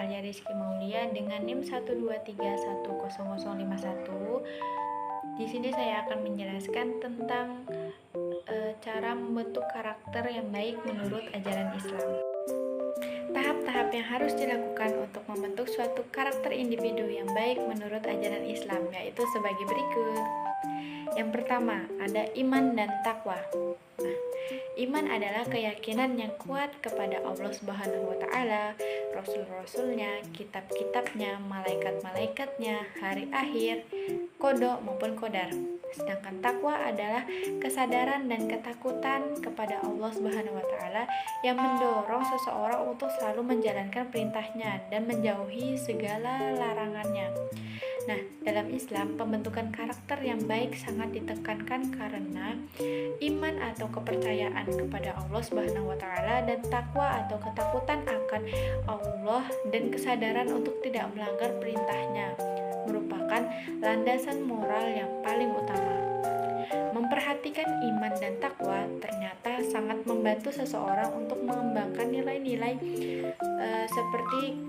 Alia Rizky Maulia dengan NIM 123100051. Di sini saya akan menjelaskan tentang cara membentuk karakter yang baik menurut ajaran Islam. Tahap-tahap yang harus dilakukan untuk membentuk suatu karakter individu yang baik menurut ajaran Islam yaitu sebagai berikut. Yang pertama, ada iman dan takwa. Nah, iman adalah keyakinan yang kuat kepada Allah Subhanahu wa taala, rasul-rasulnya, kitab-kitabnya, malaikat-malaikatnya, hari akhir, qada maupun qadar. Sedangkan takwa adalah kesadaran dan ketakutan kepada Allah Subhanahu wa taala yang mendorong seseorang untuk selalu menjalankan perintahnya dan menjauhi segala larangannya. Nah, dalam Islam, pembentukan karakter yang baik sangat ditekankan karena iman atau kepercayaan kepada Allah Subhanahu wa taala dan takwa atau ketakutan akan Allah dan kesadaran untuk tidak melanggar perintahnya merupakan landasan moral yang paling utama. Memperhatikan iman dan takwa ternyata sangat membantu seseorang untuk mengembangkan nilai-nilai seperti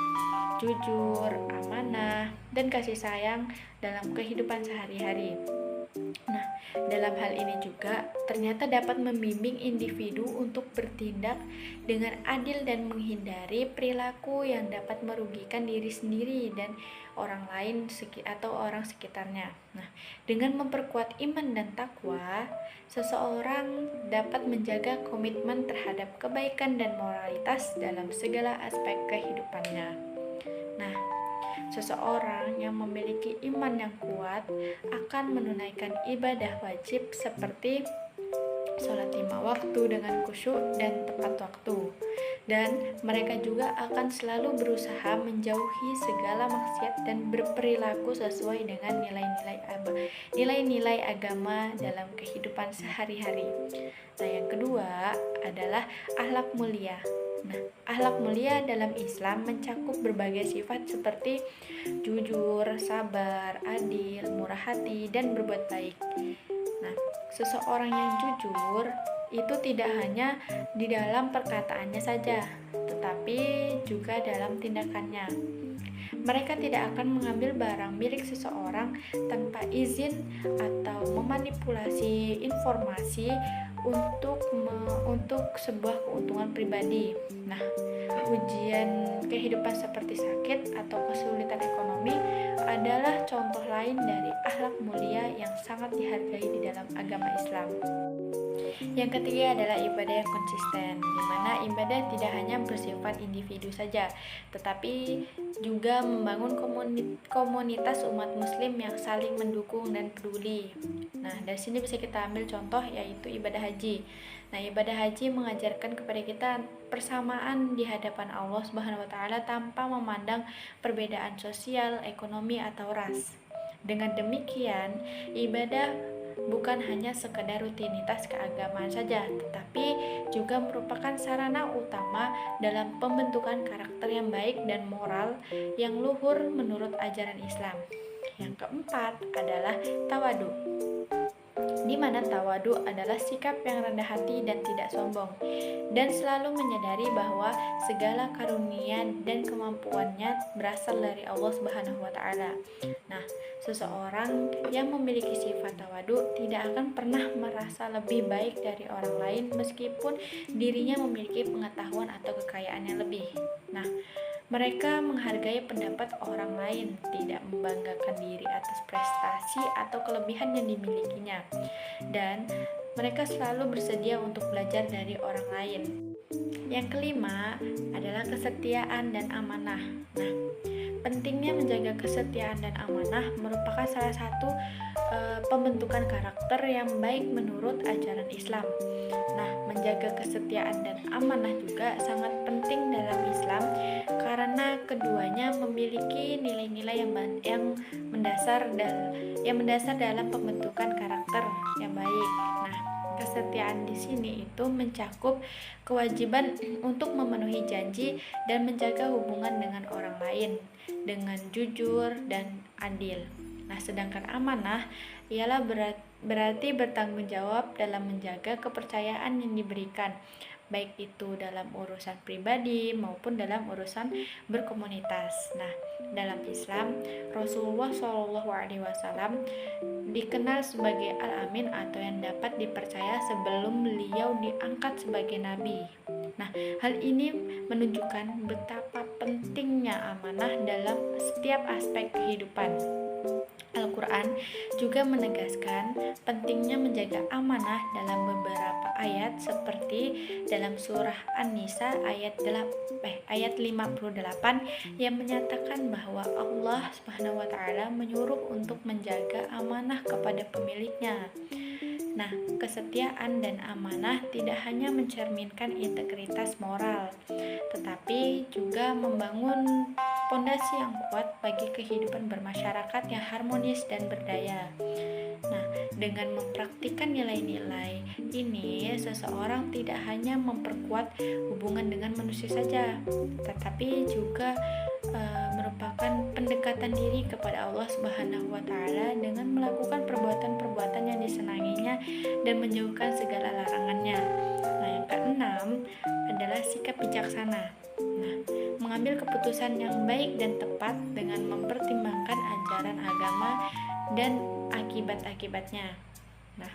jujur, amanah, dan kasih sayang dalam kehidupan sehari-hari. Nah, dalam hal ini juga ternyata dapat membimbing individu untuk bertindak dengan adil dan menghindari perilaku yang dapat merugikan diri sendiri dan orang lain atau orang sekitarnya. Nah, dengan memperkuat iman dan takwa, seseorang dapat menjaga komitmen terhadap kebaikan dan moralitas dalam segala aspek kehidupannya. Nah, seseorang yang memiliki iman yang kuat akan menunaikan ibadah wajib seperti sholat 5 waktu dengan khusyuk dan tepat waktu. Dan mereka juga akan selalu berusaha menjauhi segala maksiat dan berperilaku sesuai dengan nilai-nilai agama dalam kehidupan sehari-hari. Nah, yang kedua adalah akhlak mulia. Nah, akhlak mulia dalam Islam mencakup berbagai sifat seperti jujur, sabar, adil, murah hati, dan berbuat baik. Nah, seseorang yang jujur itu tidak hanya di dalam perkataannya saja, tetapi juga dalam tindakannya. Mereka tidak akan mengambil barang milik seseorang tanpa izin atau memanipulasi informasi untuk sebuah keuntungan pribadi. Nah, ujian kehidupan seperti sakit atau kesulitan ekonomi adalah contoh lain dari akhlak mulia yang sangat dihargai di dalam agama Islam. Yang ketiga adalah ibadah yang konsisten, di mana ibadah tidak hanya bersifat individu saja, tetapi juga membangun komunitas umat muslim yang saling mendukung dan peduli. Nah, dari sini bisa kita ambil contoh yaitu ibadah haji. Nah, ibadah haji mengajarkan kepada kita persamaan di hadapan Allah Subhanahu wa taala tanpa memandang perbedaan sosial, ekonomi atau ras. Dengan demikian, ibadah bukan hanya sekedar rutinitas keagamaan saja, tetapi juga merupakan sarana utama dalam pembentukan karakter yang baik dan moral yang luhur menurut ajaran Islam. Yang keempat adalah tawadu, di mana tawadu adalah sikap yang rendah hati dan tidak sombong, dan selalu menyadari bahwa segala karunia dan kemampuannya berasal dari Allah Subhanahu wa taala. Nah, seseorang yang memiliki sifat tawadu tidak akan pernah merasa lebih baik dari orang lain meskipun dirinya memiliki pengetahuan atau kekayaan yang lebih. Nah, mereka menghargai pendapat orang lain, tidak membanggakan diri atas prestasi atau kelebihan yang dimilikinya, dan mereka selalu bersedia untuk belajar dari orang lain. Yang kelima adalah kesetiaan dan amanah. Nah, pentingnya menjaga kesetiaan dan amanah merupakan salah satu pembentukan karakter yang baik menurut ajaran Islam. Nah, menjaga kesetiaan dan amanah juga sangat penting dalam Islam karena keduanya memiliki nilai-nilai yang mendasar dalam pembentukan karakter yang baik. Nah, kesetiaan di sini itu mencakup kewajiban untuk memenuhi janji dan menjaga hubungan dengan orang lain dengan jujur dan adil. Nah, sedangkan amanah ialah berarti bertanggung jawab dalam menjaga kepercayaan yang diberikan, baik itu dalam urusan pribadi maupun dalam urusan berkomunitas. Nah, dalam Islam, Rasulullah SAW dikenal sebagai Al-Amin atau yang dapat dipercaya sebelum beliau diangkat sebagai nabi. Nah, hal ini menunjukkan betapa pentingnya amanah dalam setiap aspek kehidupan. Al-Quran juga menegaskan pentingnya menjaga amanah dalam beberapa ayat seperti dalam surah An-Nisa ayat 58 yang menyatakan bahwa Allah Subhanahu wa taala menyuruh untuk menjaga amanah kepada pemiliknya. Nah, kesetiaan dan amanah tidak hanya mencerminkan integritas moral, tetapi juga membangun pondasi yang kuat bagi kehidupan bermasyarakat yang harmonis dan berdaya. Nah, dengan mempraktikkan nilai-nilai ini, seseorang tidak hanya memperkuat hubungan dengan manusia saja, tetapi juga merupakan pendekatan diri kepada Allah Subhanahu wa taala dengan melakukan perbuatan-perbuatan yang disenanginya dan menjauhkan segala larangannya. Nah, yang keenam adalah sikap bijaksana. Nah, mengambil keputusan yang baik dan tepat dengan mempertimbangkan ajaran agama dan akibat-akibatnya. Nah,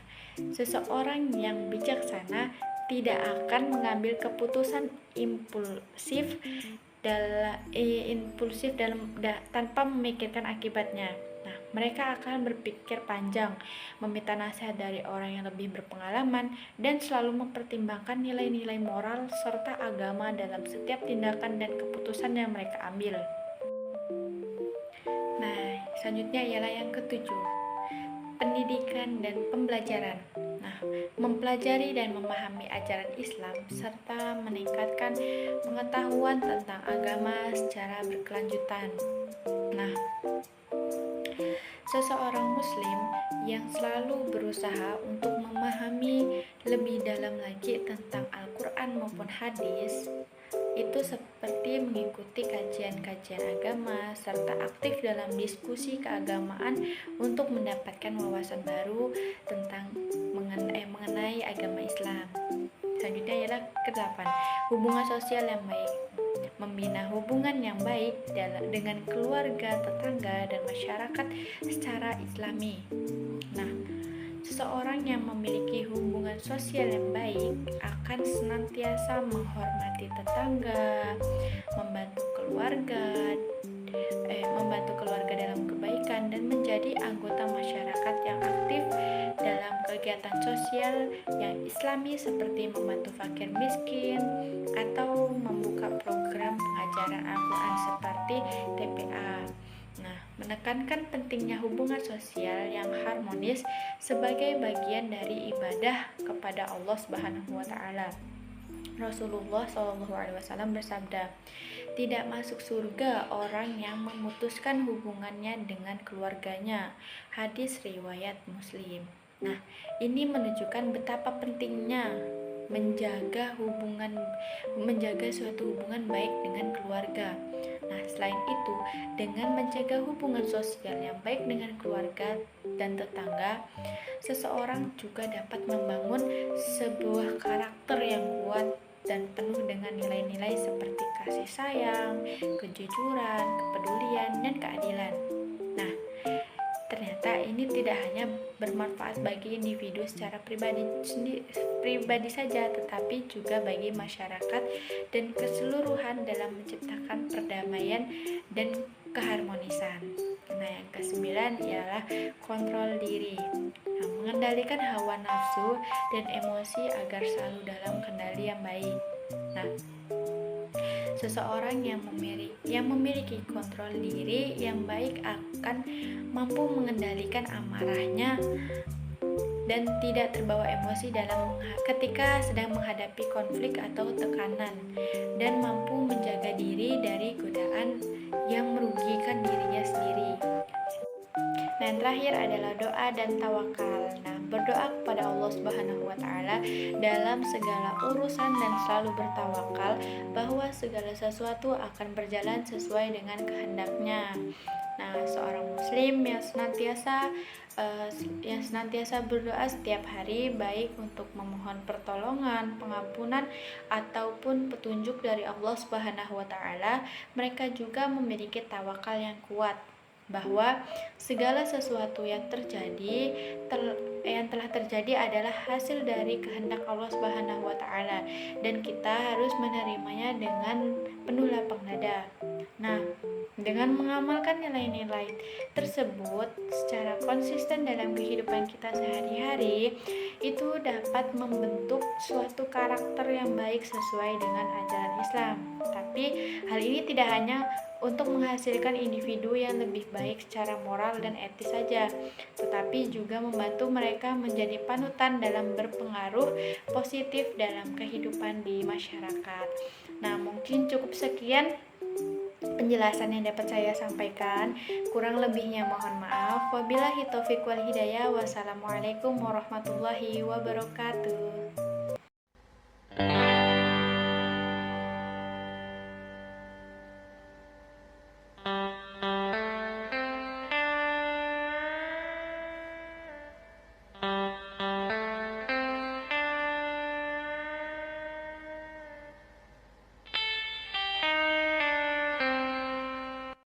seseorang yang bijaksana tidak akan mengambil keputusan impulsif tanpa memikirkan akibatnya. Nah, mereka akan berpikir panjang, meminta nasihat dari orang yang lebih berpengalaman, dan selalu mempertimbangkan nilai-nilai moral serta agama dalam setiap tindakan dan keputusan yang mereka ambil. Nah, selanjutnya ialah yang ketujuh, pendidikan dan pembelajaran. Nah, mempelajari dan memahami ajaran Islam serta meningkatkan pengetahuan tentang agama secara berkelanjutan. Nah, seseorang muslim yang selalu berusaha untuk memahami lebih dalam lagi tentang Al-Quran maupun hadis itu seperti mengikuti kajian-kajian agama serta aktif dalam diskusi keagamaan untuk mendapatkan wawasan baru tentang mengenai agama Islam. Selanjutnya ialah ke-8, hubungan sosial yang baik. Membina hubungan yang baik dengan keluarga, tetangga, dan masyarakat secara Islami. Nah, seseorang yang memiliki hubungan sosial yang baik akan senantiasa menghormati tetangga, membantu keluarga dalam kebaikan, dan menjadi anggota masyarakat yang aktif dalam kegiatan sosial yang Islami seperti membantu fakir miskin atau membuka program pengajaran Al-Quran seperti TPA. Nah, menekankan pentingnya hubungan sosial yang harmonis sebagai bagian dari ibadah kepada Allah Subhanahu wa taala. Rasulullah SAW bersabda, "Tidak masuk surga orang yang memutuskan hubungannya dengan keluarganya." Hadis riwayat Muslim. Nah, ini menunjukkan betapa pentingnya menjaga suatu hubungan baik dengan keluarga. Nah, selain itu, dengan menjaga hubungan sosial yang baik dengan keluarga dan tetangga, seseorang juga dapat membangun sebuah karakter yang kuat dan penuh dengan nilai-nilai seperti kasih sayang, kejujuran, kepedulian, dan keadilan. Nah, ternyata ini tidak hanya bermanfaat bagi individu secara pribadi saja, tetapi juga bagi masyarakat dan keseluruhan dalam menciptakan perdamaian dan keharmonisan. Nah, yang ke-9 ialah kontrol diri. Nah, mengendalikan hawa nafsu dan emosi agar selalu dalam kendali yang baik. Nah, seseorang yang memiliki kontrol diri yang baik akan mampu mengendalikan amarahnya dan tidak terbawa emosi ketika sedang menghadapi konflik atau tekanan, dan mampu menjaga diri dari godaan yang merugikan dirinya sendiri. Dan terakhir adalah doa dan tawakal. Nah, berdoa kepada Allah Subhanahu wa taala dalam segala urusan dan selalu bertawakal bahwa segala sesuatu akan berjalan sesuai dengan kehendaknya. Nah, seorang muslim yang senantiasa berdoa setiap hari, baik untuk memohon pertolongan, pengampunan ataupun petunjuk dari Allah Subhanahu wa taala, mereka juga memiliki tawakal yang kuat bahwa segala sesuatu yang telah terjadi adalah hasil dari kehendak Allah Subhanahu wa taala dan kita harus menerimanya dengan penuh lapang dada. Nah, dengan mengamalkan nilai-nilai tersebut secara konsisten dalam kehidupan kita sehari-hari, itu dapat membentuk suatu karakter yang baik sesuai dengan ajaran Islam. Tapi hal ini tidak hanya untuk menghasilkan individu yang lebih baik secara moral dan etis saja, tetapi juga membantu mereka menjadi panutan dalam berpengaruh positif dalam kehidupan di masyarakat. Nah, mungkin cukup sekian penjelasan yang dapat saya sampaikan. Kurang lebihnya mohon maaf. Wabillahi taufiq wal hidayah. Wassalamualaikum warahmatullahi wabarakatuh.